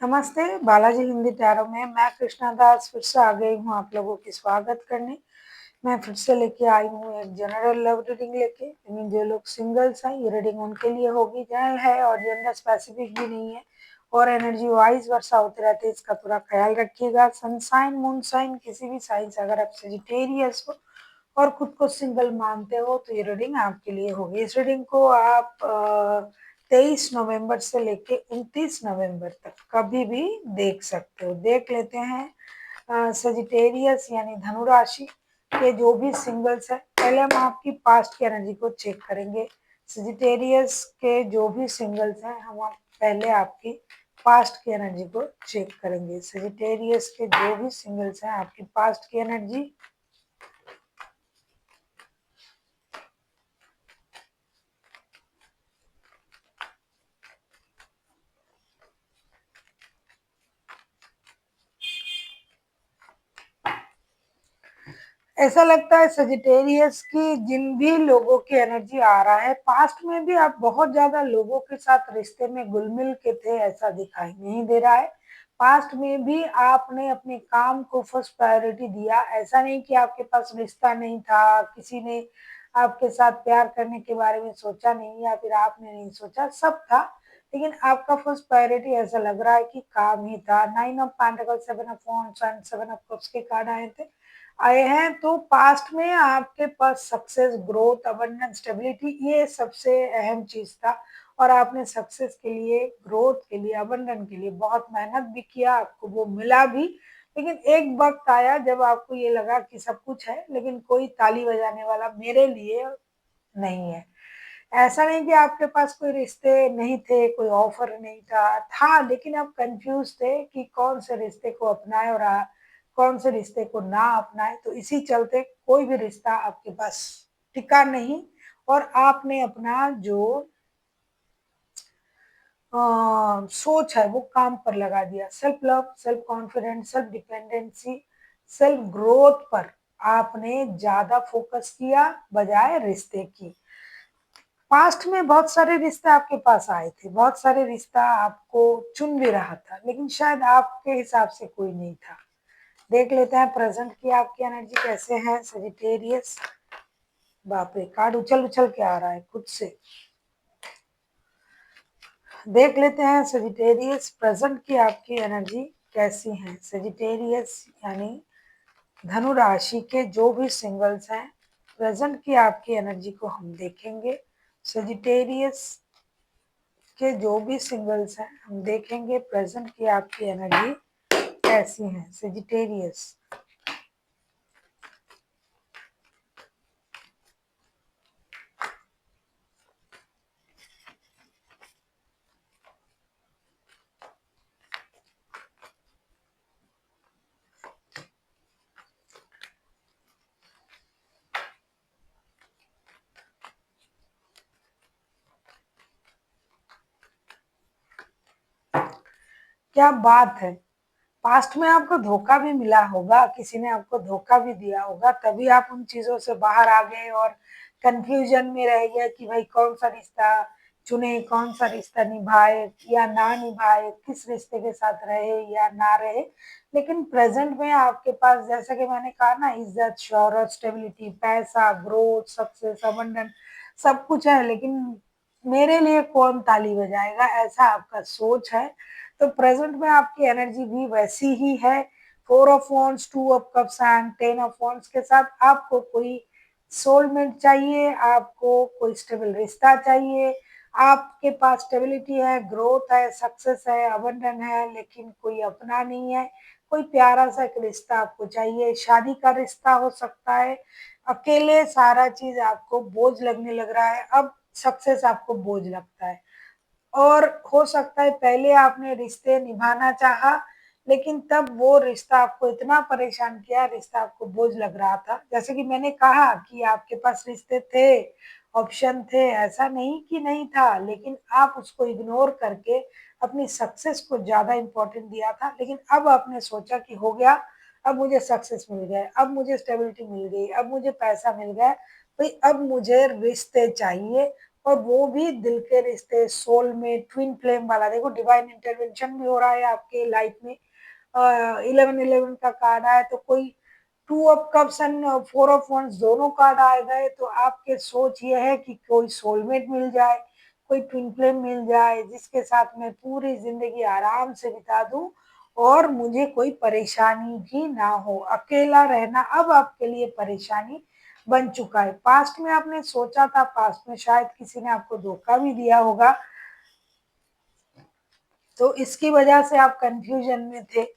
नमस्ते, बालाजी हिंदी टैरो में मैं कृष्णा दास फिर से आ गई हूँ आप लोगों की स्वागत करने। मैं फिर से लेके आई हूँ एक जनरल लव रीडिंग लेके, लेकिन जो लोग सिंगल्स हैं ये रीडिंग उनके लिए होगी। जनरल है और जेंडर स्पेसिफिक भी नहीं है और एनर्जी वाइज वर्षा होते रहते हैं, इसका थोड़ा ख्याल रखिएगा। सनसाइन मून साइन किसी भी साइन से अगर आप सेजिटेरियस हो और खुद को सिंगल मानते हो तो ये रीडिंग आपके लिए होगी। इस रीडिंग को आप 23 नवंबर से लेके 29 नवंबर तक कभी भी देख सकते हो। देख लेते हैं सजिटेरियस यानी धनु राशि के जो भी सिंगल्स है, पहले हम आपकी पास्ट की एनर्जी को चेक करेंगे। सजिटेरियस के जो भी सिंगल्स हैं हम पहले आपकी पास्ट की एनर्जी को चेक करेंगे। सजिटेरियस के जो भी सिंगल्स हैं आपकी पास्ट की एनर्जी, ऐसा लगता है सजिटेरियस की जिन भी लोगों की एनर्जी आ रहा है, पास्ट में भी आप बहुत ज्यादा लोगों के साथ रिश्ते में घुल मिल के थे, ऐसा दिखाई नहीं दे रहा है। पास्ट में भी आपने अपने काम को फर्स्ट प्रायोरिटी दिया। ऐसा नहीं कि आपके पास रिश्ता नहीं था, किसी ने आपके साथ प्यार करने के बारे में सोचा नहीं या फिर आपने नहीं सोचा, सब था। लेकिन आपका फर्स्ट प्रायोरिटी ऐसा लग रहा है कि काम ही था। 9 of pentacle, 7 of wands and 7 of cups के कार्ड आए हैं। तो पास्ट में आपके पास सक्सेस, ग्रोथ, अबंडेंस, स्टेबिलिटी, ये सबसे अहम चीज था और आपने सक्सेस के लिए, ग्रोथ के लिए, अबंडेंस के लिए बहुत मेहनत भी किया, आपको वो मिला भी। लेकिन एक वक्त आया जब आपको ये लगा कि सब कुछ है लेकिन कोई ताली बजाने वाला मेरे लिए नहीं है। ऐसा नहीं कि आपके पास कोई रिश्ते नहीं थे, कोई ऑफर नहीं था लेकिन आप कंफ्यूज थे कि कौन से रिश्ते को अपनाए और कौन से रिश्ते को ना अपनाए। तो इसी चलते कोई भी रिश्ता आपके पास टिका नहीं और आपने अपना जो सोच है वो काम पर लगा दिया। Self love, self confidence, self dependency, self growth पर आपने ज्यादा फोकस किया बजाय रिश्ते की। पास्ट में बहुत सारे रिश्ते आपके पास आए थे, बहुत सारे रिश्ता आपको चुन भी रहा था, लेकिन शायद आपके हिसाब से कोई नहीं था। देख लेते हैं प्रेजेंट की आपकी एनर्जी कैसे है सजिटेरियस। बाप रे, कार्ड उछल उछल के आ रहा है खुद से। देख लेते हैं सजिटेरियस प्रेजेंट की आपकी एनर्जी कैसी है। सजिटेरियस यानी धनु राशि के जो भी सिंगल्स हैं, प्रेजेंट की आपकी एनर्जी को हम देखेंगे। सजिटेरियस के जो भी सिंगल्स हैं हम देखेंगे प्रेजेंट की आपकी एनर्जी कैसी है। सजिटेरियस, क्या बात है। पास्ट में आपको धोखा भी मिला होगा, किसी ने आपको धोखा भी दिया होगा, तभी आप उन चीजों से बाहर आ गए और कंफ्यूजन में रह गए कि भाई कौन सा रिश्ता चुने, कौन सा रिश्ता निभाए या ना निभाए, किस रिश्ते के साथ रहे या ना रहे। लेकिन प्रेजेंट में आपके पास, जैसा कि मैंने कहा ना, इज्जत, शोहरत, स्टेबिलिटी, पैसा, ग्रोथ, सक्सेस, अबंडेंस, सब कुछ है, लेकिन मेरे लिए कौन ताली बजाएगा, ऐसा आपका सोच है। तो प्रेजेंट में आपकी एनर्जी भी वैसी ही है। 4 of wands, 2 of cups and 10 of wands के साथ आपको कोई सोलमेट चाहिए, आपको कोई स्टेबल रिश्ता चाहिए। आपके पास स्टेबिलिटी है, ग्रोथ है, सक्सेस है, अबंडन है, लेकिन कोई अपना नहीं है। कोई प्यारा सा एक रिश्ता आपको चाहिए, शादी का रिश्ता हो सकता है। अकेले सारा चीज आपको बोझ लगने लग रहा है, अब सक्सेस आपको बोझ लगता है। और हो सकता है पहले आपने रिश्ते निभाना चाहा लेकिन तब वो रिश्ता आपको इतना परेशान किया, रिश्ता आपको बोझ लग रहा था। जैसे कि मैंने कहा कि आपके पास रिश्ते थे, ऑप्शन थे, ऐसा नहीं कि नहीं था, लेकिन आप उसको इग्नोर करके अपनी सक्सेस को ज्यादा इंपॉर्टेंट दिया था। लेकिन अब आपने सोचा कि हो गया, अब मुझे सक्सेस मिल गए, अब मुझे स्टेबिलिटी मिल गई, अब मुझे पैसा मिल गया, भाई अब मुझे रिश्ते चाहिए और वो भी दिल के रिश्ते, सोलमेट, ट्विन फ्लेम वाला। देखो डिवाइन इंटरवेंशन भी हो रहा है आपके लाइफ में। 11-11 का कार्ड आया तो कोई two of cups and four of wands दोनों कार्ड आए गए, तो आपके सोच ये है कि कोई सोलमेट मिल जाए, कोई ट्विन फ्लेम मिल जाए जिसके साथ मैं पूरी जिंदगी आराम से बिता दूं और मुझे कोई परेशानी भी ना हो। अकेला रहना अब आपके लिए परेशानी बन चुका है। पास्ट में आपने सोचा था, पास्ट में शायद किसी ने आपको धोखा भी दिया होगा, तो इसकी वजह से आप कंफ्यूजन में थे।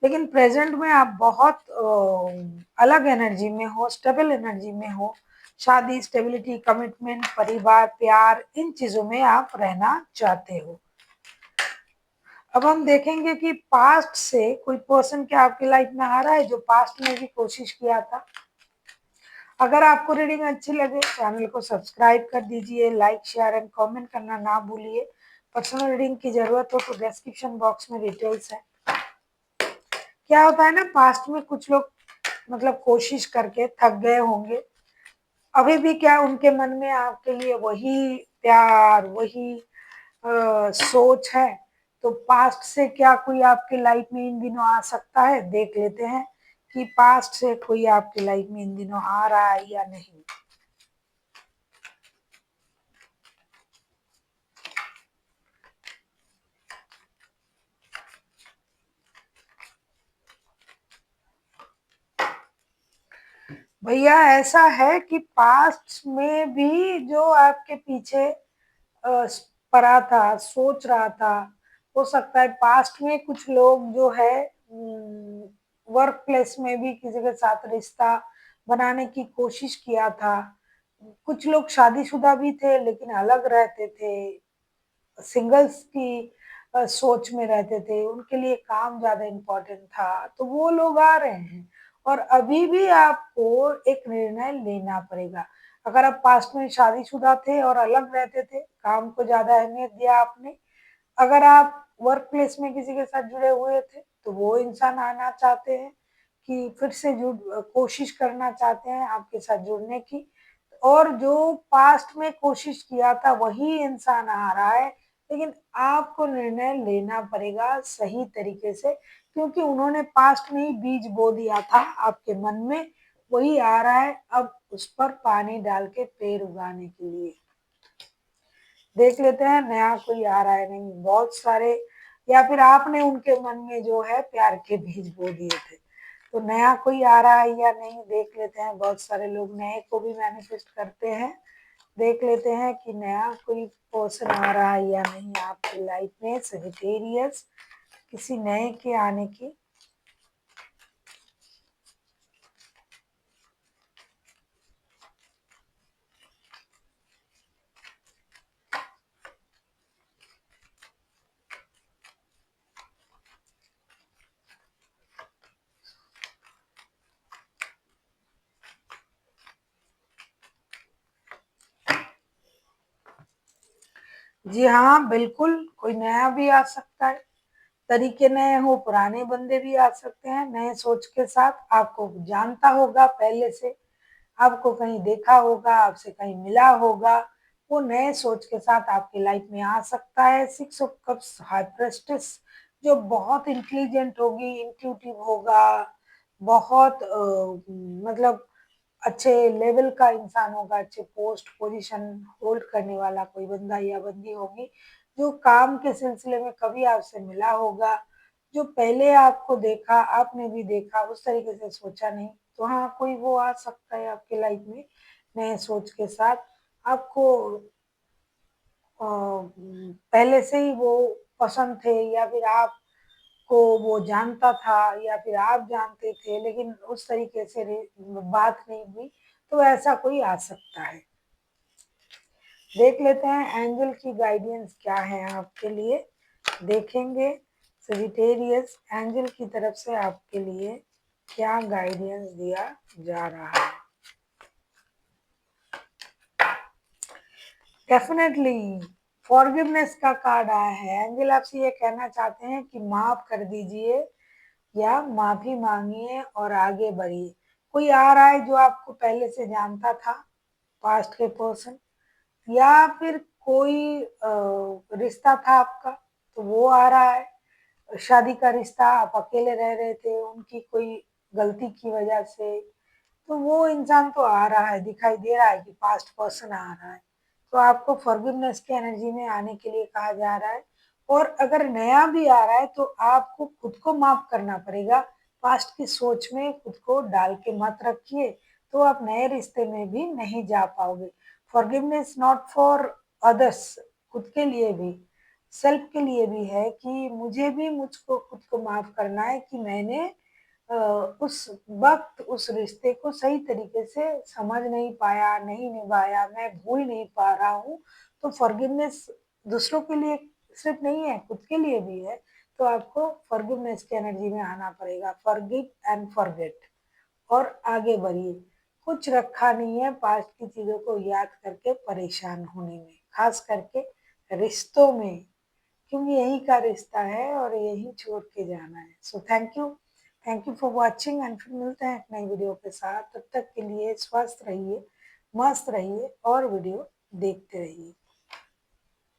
लेकिन प्रेजेंट में आप बहुत अलग एनर्जी में हो, स्टेबल एनर्जी में हो। शादी, स्टेबिलिटी, कमिटमेंट, परिवार, प्यार, इन चीजों में आप रहना चाहते हो। अब हम देखेंगे कि पास्ट से कोई पर्सन क्या आपकी लाइफ में आ रहा है जो पास्ट में भी कोशिश किया था। अगर आपको रीडिंग अच्छी लगे चैनल को सब्सक्राइब कर दीजिए, लाइक, शेयर एंड कमेंट करना ना भूलिए। पर्सनल रीडिंग की जरूरत हो तो डिस्क्रिप्शन बॉक्स में डिटेल्स है। क्या होता है ना, पास्ट में कुछ लोग मतलब कोशिश करके थक गए होंगे, अभी भी क्या उनके मन में आपके लिए वही प्यार, वही सोच है। तो पास्ट से क्या कोई आपके लाइफ में इन दिनों आ सकता है, देख लेते हैं कि पास्ट से कोई आपकी लाइफ में इन दिनों आ रहा है या नहीं। भैया ऐसा है कि पास्ट में भी जो आपके पीछे पड़ा था, सोच रहा था, हो सकता है पास्ट में कुछ लोग जो है वर्क प्लेस में भी किसी के साथ रिश्ता बनाने की कोशिश किया था। कुछ लोग शादीशुदा भी थे लेकिन अलग रहते थे, सिंगल्स की सोच में रहते थे, उनके लिए काम ज्यादा इम्पोर्टेंट था, तो वो लोग आ रहे हैं। और अभी भी आपको एक निर्णय लेना पड़ेगा। अगर आप पास्ट में शादीशुदा थे और अलग रहते थे, काम को ज्यादा अहमियत दिया आपने। अगर आप वर्क प्लेस में किसी के साथ जुड़े हुए थे तो वो इंसान आना चाहते हैं कि फिर से जुड़ कोशिश करना चाहते हैं आपके साथ जुड़ने की। और जो पास्ट में कोशिश किया था वही इंसान आ रहा है, लेकिन आपको निर्णय लेना पड़ेगा सही तरीके से, क्योंकि उन्होंने पास्ट में ही बीज बो दिया था आपके मन में, वही आ रहा है अब उस पर पानी डाल के पेड़ उगाने के लिए। देख लेते हैं नया कोई आ रहा है नहीं, बहुत सारे, या फिर आपने उनके मन में जो है प्यार के बीज बो दिए थे। तो नया कोई आ रहा है या नहीं देख लेते हैं। बहुत सारे लोग नए को भी मैनिफेस्ट करते हैं। देख लेते हैं कि नया कोई पर्सन आ रहा है या नहीं आपकी लाइफ में। सजिटेरियस, किसी नए के आने की। जी हाँ, बिल्कुल कोई नया भी आ सकता है। तरीके नए हो, पुराने बंदे भी आ सकते हैं नए सोच के साथ। आपको जानता होगा पहले से, आपको कहीं देखा होगा, आपसे कहीं मिला होगा, वो नए सोच के साथ आपकी लाइफ में आ सकता है। 6 ऑफ कप्स, हाई प्रेस्टिस, जो बहुत इंटेलिजेंट होगी, इंट्यूटिव होगा, बहुत मतलब अच्छे लेवल का इंसान होगा, अच्छे पोस्ट पोजीशन होल्ड करने वाला कोई बंदा या बंदी होगी, जो काम के सिलसिले में कभी आपसे मिला होगा, जो पहले आपको देखा, आपने भी देखा, उस तरीके से सोचा नहीं, तो हाँ कोई वो आ सकता है आपके लाइफ में नए सोच के साथ। आपको पहले से ही वो पसंद थे, या फिर आपको वो जानता था, या फिर आप जानते थे लेकिन उस तरीके से बात नहीं हुई, तो ऐसा कोई आ सकता है। देख लेते हैं एंजल की गाइडेंस क्या है आपके लिए। देखेंगे सजिटेरियस, एंजल की तरफ से आपके लिए क्या गाइडेंस दिया जा रहा है। डेफिनेटली फॉरगिवनेस का कार्ड आया है। एंजल आपसे ये कहना चाहते हैं कि माफ कर दीजिए या माफी मांगिए और आगे बढ़िए। कोई आ रहा है जो आपको पहले से जानता था, पास्ट के पर्सन, या फिर कोई रिश्ता था आपका तो वो आ रहा है, शादी का रिश्ता, आप अकेले रह रहे थे, उनकी कोई गलती की वजह से, तो वो इंसान तो आ रहा है, दिखाई दे रहा है कि पास्ट पर्सन आ रहा है। तो आपको फॉरगिवनेस की एनर्जी में आने के लिए कहा जा रहा है। और अगर नया भी आ रहा है तो आपको खुद को माफ करना पड़ेगा। पास्ट की सोच में खुद को डाल के मत रखिए, तो आप नए रिश्ते में भी नहीं जा पाओगे। फॉरगिवनेस नॉट फॉर अदर्स, खुद के लिए भी, सेल्फ के लिए भी है कि मुझे भी मुझको खुद को माफ करना है कि मैंने उस वक़्त उस रिश्ते को सही तरीके से समझ नहीं पाया, नहीं निभाया, मैं भूल नहीं पा रहा हूँ। तो फ़ॉरगिवनेस दूसरों के लिए सिर्फ़ नहीं है, खुद के लिए भी है। तो आपको फ़ॉरगिवनेस की एनर्जी में आना पड़ेगा, फ़ॉरगिव एंड फ़ॉरगेट, और आगे बढ़िए। कुछ रखा नहीं है पास्ट की चीज़ों को याद करके परेशान होने में, ख़ास करके रिश्तों में। क्योंकि यही का रिश्ता है और यही छोड़ के जाना है। So thank you for watching, and फिर मिलते हैं एक नई वीडियो के साथ। तब तक के लिए स्वस्थ रहिए, मस्त रहिए और वीडियो देखते रहिए।